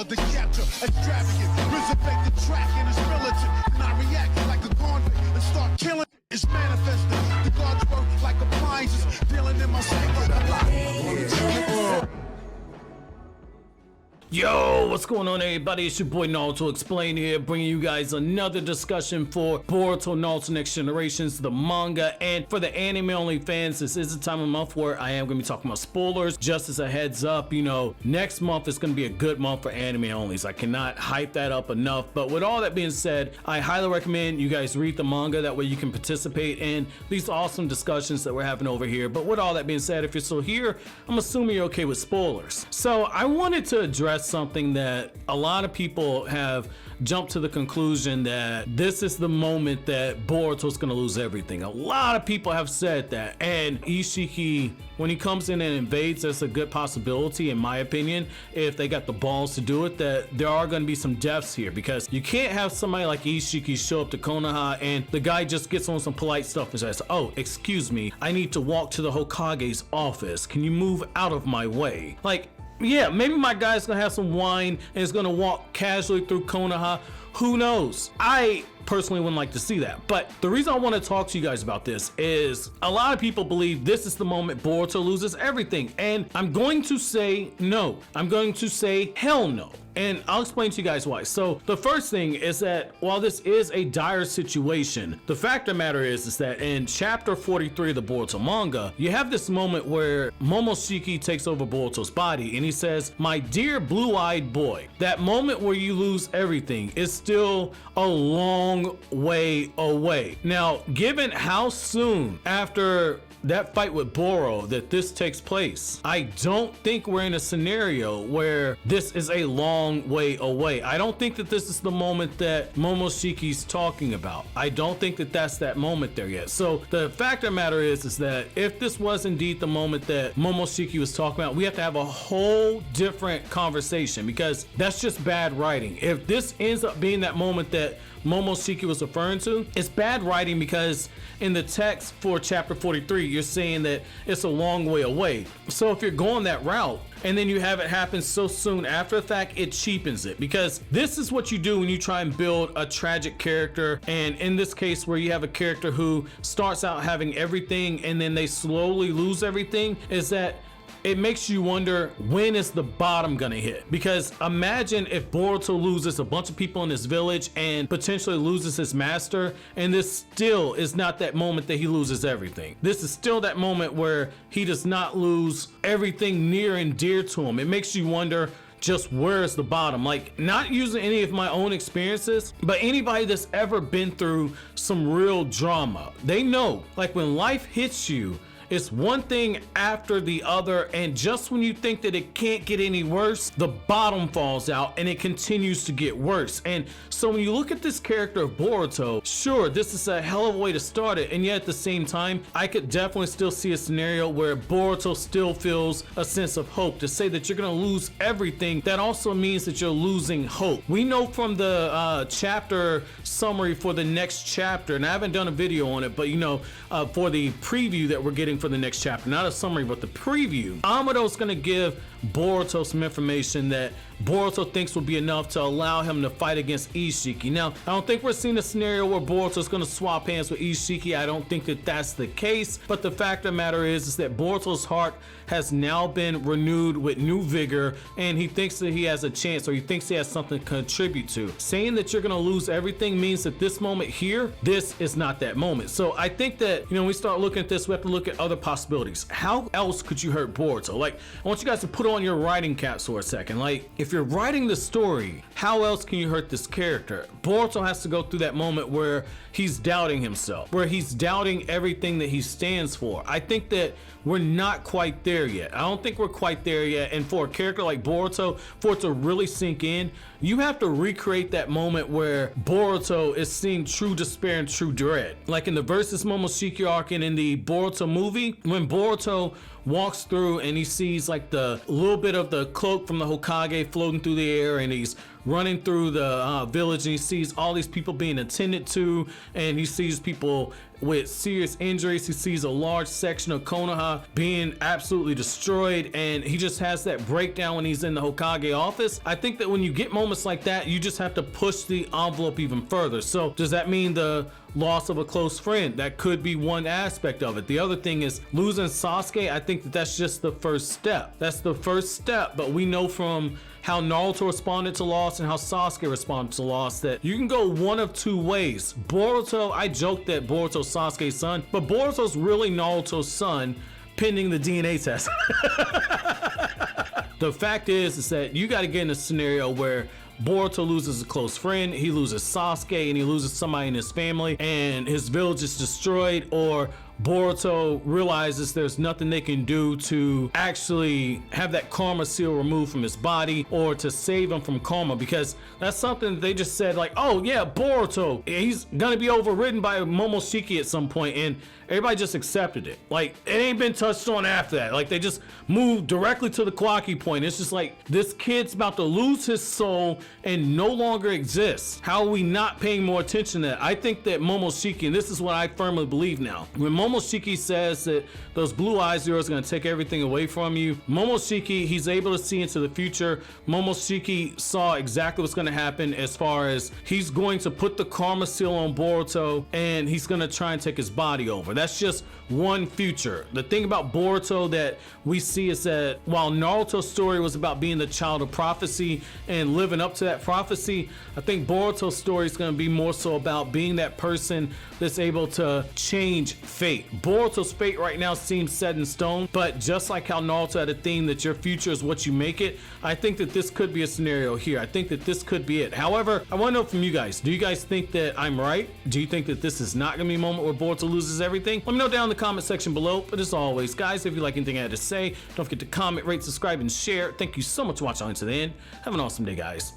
hard to capture, extravagant, resurrect the track and it's militant. And I react like a convict and start killing. It's manifested. The gods work like appliances, dealing in my psyche. Yo, what's going on everybody? It's your boy Naruto Explain here, bringing you guys another discussion for Boruto Naruto Next Generations, the manga. And for the anime only fans, this is the time of month where I am going to be talking about spoilers. Just as a heads up, you know, next month is going to be a good month for anime onlys. I cannot hype that up enough. But with all that being said, I highly recommend you guys read the manga. That way you can participate in these awesome discussions that we're having over here. But with all that being said, if you're still here, I'm assuming you're okay with spoilers. So I wanted to address something that a lot of people have jumped to the conclusion that this is the moment that Boruto's gonna lose everything. A lot of people have said that, and Isshiki, when he comes in and invades, that's a good possibility in my opinion, if they got the balls to do it, that there are gonna be some deaths here, because you can't have somebody like Isshiki show up to Konoha and the guy just gets on some polite stuff and says, oh, excuse me, I need to walk to the Hokage's office, can you move out of my way? Like, yeah, maybe my guy's gonna have some wine and is gonna walk casually through Konoha. Who knows? I personally wouldn't like to see that. But the reason I want to talk to you guys about this is a lot of people believe this is the moment Boruto loses everything. And I'm going to say no. I'm going to say hell no. And I'll explain to you guys why. So the first thing is that while this is a dire situation, the fact of the matter is that in chapter 43 of the Boruto manga, you have this moment where Momoshiki takes over Boruto's body and he says, my dear blue-eyed boy. That moment where you lose everything is still a long way away. Now, given how soon after that fight with Boro that this takes place, I don't think we're in a scenario where this is a long way away. I don't think that this is the moment that Momoshiki's talking about. I don't think that that's that moment there yet. So the fact of the matter is that if this was indeed the moment that Momoshiki was talking about, we have to have a whole different conversation, because that's just bad writing. If this ends up being that moment that Momoshiki was referring to, it's bad writing, because in the text for chapter 43 you're saying that it's a long way away. So if you're going that route and then you have it happen so soon after the fact, it cheapens it, because this is what you do when you try and build a tragic character. And in this case where you have a character who starts out having everything and then they slowly lose everything, is that it makes you wonder, when is the bottom gonna hit? Because imagine if Boruto loses a bunch of people in his village and potentially loses his master, and this still is not that moment that he loses everything. This is still that moment where he does not lose everything near and dear to him. It makes you wonder, just where is the bottom? Like, not using any of my own experiences, but anybody that's ever been through some real drama, they know, like, when life hits you, it's one thing after the other, and just when you think that it can't get any worse, the bottom falls out and it continues to get worse. And so when you look at this character of Boruto, sure, this is a hell of a way to start it, and yet at the same time, I could definitely still see a scenario where Boruto still feels a sense of hope. To say that you're gonna lose everything, that also means that you're losing hope. We know from the chapter summary for the next chapter, and I haven't done a video on it, but you know, for the preview that we're getting for the next chapter, not a summary but the preview, Amado's gonna give Boruto some information that Boruto thinks will be enough to allow him to fight against Isshiki. Now, I don't think we're seeing a scenario where Boruto's gonna swap hands with Isshiki. I don't think that that's the case, but the fact of the matter is that Boruto's heart has now been renewed with new vigor, and he thinks that he has a chance, or he thinks he has something to contribute to. Saying that you're gonna lose everything means that this moment here, this is not that moment. So I think that, you know, when we start looking at this, we have to look at other possibilities. How else could you hurt Boruto? Like, I want you guys to put on your writing caps for a second. Like, if you're writing the story, how else can you hurt this character? Boruto has to go through that moment where he's doubting himself, where he's doubting everything that he stands for. I think that we're not quite there yet. I don't think we're quite there yet. And for a character like Boruto, for it to really sink in, you have to recreate that moment where Boruto is seeing true despair and true dread. Like in the Versus Momoshiki arc and in the Boruto movie, when Boruto walks through and he sees like the little bit of the cloak from the Hokage floating through the air, and he's running through the village, and he sees all these people being attended to, and he sees people with serious injuries. He sees a large section of Konoha being absolutely destroyed, and he just has that breakdown when he's in the Hokage office. I think that when you get moments like that, you just have to push the envelope even further. So does that mean the loss of a close friend? That could be one aspect of it. The other thing is losing Sasuke. I think that that's just the first step. That's the first step, but we know from how Naruto responded to loss and how Sasuke responded to loss that you can go one of two ways. Boruto, I joked that Boruto's Sasuke's son, but Boruto's really Naruto's son pending the DNA test. The fact is that you got to get in a scenario where Boruto loses a close friend, he loses Sasuke, and he loses somebody in his family, and his village is destroyed, or Boruto realizes there's nothing they can do to actually have that karma seal removed from his body or to save him from karma, because that's something that they just said like, oh yeah, Boruto, he's gonna be overridden by Momoshiki at some point, and everybody just accepted it. Like, it ain't been touched on after that. Like, they just moved directly to the Kawaki point. It's just like, this kid's about to lose his soul and no longer exists. How are we not paying more attention to that? I think that Momoshiki, and this is what I firmly believe now, when Momoshiki says that those blue eyes of yours are going to take everything away from you, Momoshiki, he's able to see into the future. Momoshiki saw exactly what's going to happen, as far as he's going to put the karma seal on Boruto and he's going to try and take his body over. That's just one future. The thing about Boruto that we see is that while Naruto's story was about being the child of prophecy and living up to that prophecy, I think Boruto's story is going to be more so about being that person that's able to change fate. Boruto's fate right now seems set in stone, but just like how Naruto had a theme that your future is what you make it, I think that this could be a scenario here. I think that this could be it. However, I want to know from you guys, do you guys think that I'm right? Do you think that this is not going to be a moment where Boruto loses everything? Let me know down in the comment section below. But as always, guys, if you like anything I had to say, don't forget to comment, rate, subscribe, and share. Thank you so much for watching until the end. Have an awesome day, guys.